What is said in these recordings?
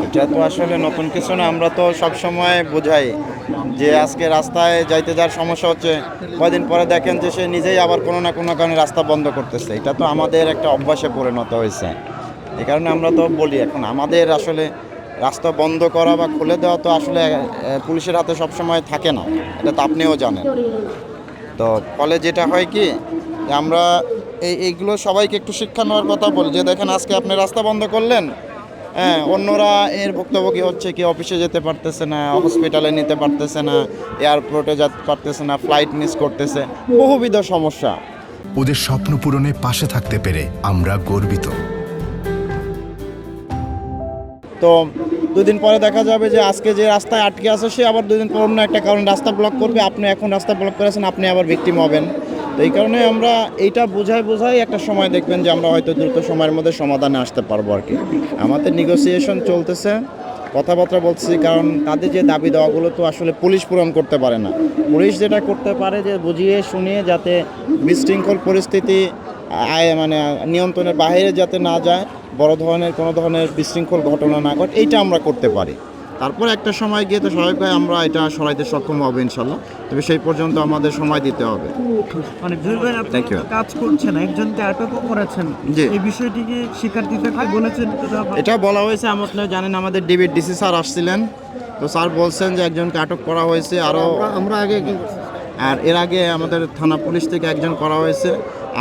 এটা তো আসলে নতুন কিছু না, আমরা তো সব সময় বোঝাই যে আজকে রাস্তায় যাইতে যাওয়ার সমস্যা হচ্ছে, কয়দিন পরে দেখেন যে সে নিজেই আবার কোনো না কোনো কারণে রাস্তা বন্ধ করতেছে। এটা তো আমাদের একটা অভ্যাসে পরিণত হয়েছে। এই কারণে আমরা তো বলি এখন আমাদের আসলে রাস্তা বন্ধ করা বা খুলে দেওয়া তো আসলে পুলিশের হাতে সব সময় থাকে না, এটা তো আপনিও জানেন। তো ফলে যেটা হয় কি যে আমরা এইগুলো সবাইকে একটু শিক্ষা নেওয়ার কথা বলি যে দেখেন আজকে আপনি রাস্তা বন্ধ করলেন, হ্যাঁ অন্যরা এর ভুক্তভোগী হচ্ছে, কি অফিসে যেতে পারতেছে না, হসপিটালে নিতে পারতেছে না, এয়ারপোর্টে যেতে পারতেছে না, ফ্লাইট মিস করতেছে, বহুবিধ সমস্যা। ওদের স্বপ্ন পূরণে পাশে থাকতে পেরে আমরা গর্বিত। তো 2 দিন পরে দেখা যাবে যে আজকে যে রাস্তায় আটকে আছে সে আবার 2 দিন পর অন্য একটা কারণে রাস্তা ব্লক করবে, আপনি এখন রাস্তা ব্লক করেছেন, আপনি আবার ভিকটিম হবেন। তো এই কারণে আমরা এইটা বোঝাই একটা সময় দেখবেন যে আমরা হয়তো দ্রুত সময়ের মধ্যে সমাধানে আসতে পারবো আর কি। আমাদের নেগোসিয়েশন চলতেছে, কথাবার্তা বলছি, কারণ তাদের যে দাবি দেওয়াগুলো তো আসলে পুলিশ পূরণ করতে পারে না। পুলিশ যেটা করতে পারে যে বুঝিয়ে শুনিয়ে যাতে বিশৃঙ্খল পরিস্থিতি মানে নিয়ন্ত্রণের বাইরে যাতে না যায়, বড় ধরনের কোনো ধরনের বিশৃঙ্খল ঘটনা না ঘটে, এইটা আমরা করতে পারি। তারপর একটা সময় গিয়ে তো স্বাভাবিকভাবে আমরা এটা সরাইতে সক্ষম হবে ইনশাল্লাহ, তবে সেই পর্যন্ত আমাদের সময় দিতে হবে। মানে জুয়েল ভাই আপনি Thank you. কাজ করছেন, একজনকে আটকও করেছেন, জি। এই বিষয়টিকে শিক্ষার্থীদেরকে বলেছেন? এটা বলা হয়েছে, আপনারা জানেন আমাদের ডিসি স্যার আসছিলেন, তো স্যার বলছেন যে একজনকে আটক করা হয়েছে, আরও আমরা আগে আর এর আগে আমাদের থানা পুলিশ থেকে একজন করা হয়েছে,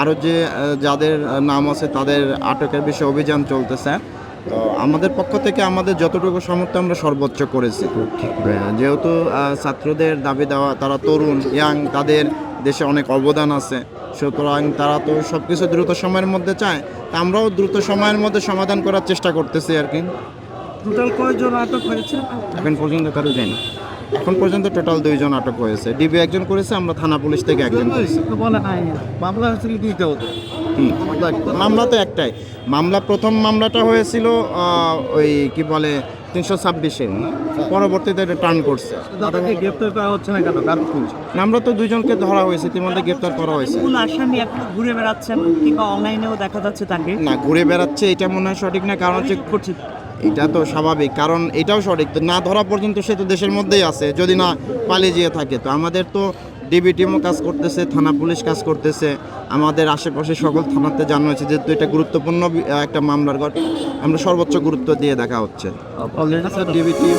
আরও যে যাদের নাম আছে তাদের আটকের বিষয়ে অভিযান চলতেছে। তো আমাদের পক্ষ থেকে আমাদের যতটুকু সামর্থ্য আমরা সর্বোচ্চ করেছি, যেহেতু ছাত্রদের দাবি দেওয়া, তারা তরুণ ইয়াং, তাদের দেশে অনেক অবদান আছে, সুতরাং তারা তো সব কিছু দ্রুত সময়ের মধ্যে চায়, তা আমরাও দ্রুত সময়ের মধ্যে সমাধান করার চেষ্টা করতেছি আর কি। টোটাল কয়জন আটক হয়েছে? এখন পর্যন্ত কারো যায়নি, এখন পর্যন্ত টোটাল 2 জন আটক হয়েছে, ডিবি একজন করেছে, আমরা থানা পুলিশ থেকে একজন করেছি। তো বলে নাই মামলা হয়েছিল দুইটা হতো। মামলা তো একটাই মামলা, প্রথম মামলাটা হয়েছিল ওই কি বলে 326-এ, পরবর্তীতে টার্ন করছে। তাদেরকে গ্রেপ্তার করা হচ্ছে না কেন? কারণ আমরা তো 2 জনকে ধরা হয়েছে, ইতিমধ্যে গ্রেপ্তার করা হয়েছে। মূল আসামি এখন ঘুরে বেড়াচ্ছেন কিংবা অনলাইনেও দেখা যাচ্ছে তাকে। না, ঘুরে বেড়াচ্ছে এটা মনে হয় সঠিক না, কারণ হচ্ছে করছে এটা তো স্বাভাবিক, কারণ এটাও সঠিক তো, না ধরা পর্যন্ত সে তো দেশের মধ্যেই আছে, যদি না পালিয়ে যেয়ে থাকে। তো আমাদের তো ডিবি টিমও কাজ করতেছে, থানা পুলিশ কাজ করতেছে, আমাদের আশেপাশে সকল থানাতে জানানো হয়েছে, যেহেতু এটা গুরুত্বপূর্ণ একটা মামলার ঘর, আমরা সর্বোচ্চ গুরুত্ব দিয়ে দেখা হচ্ছে। DB team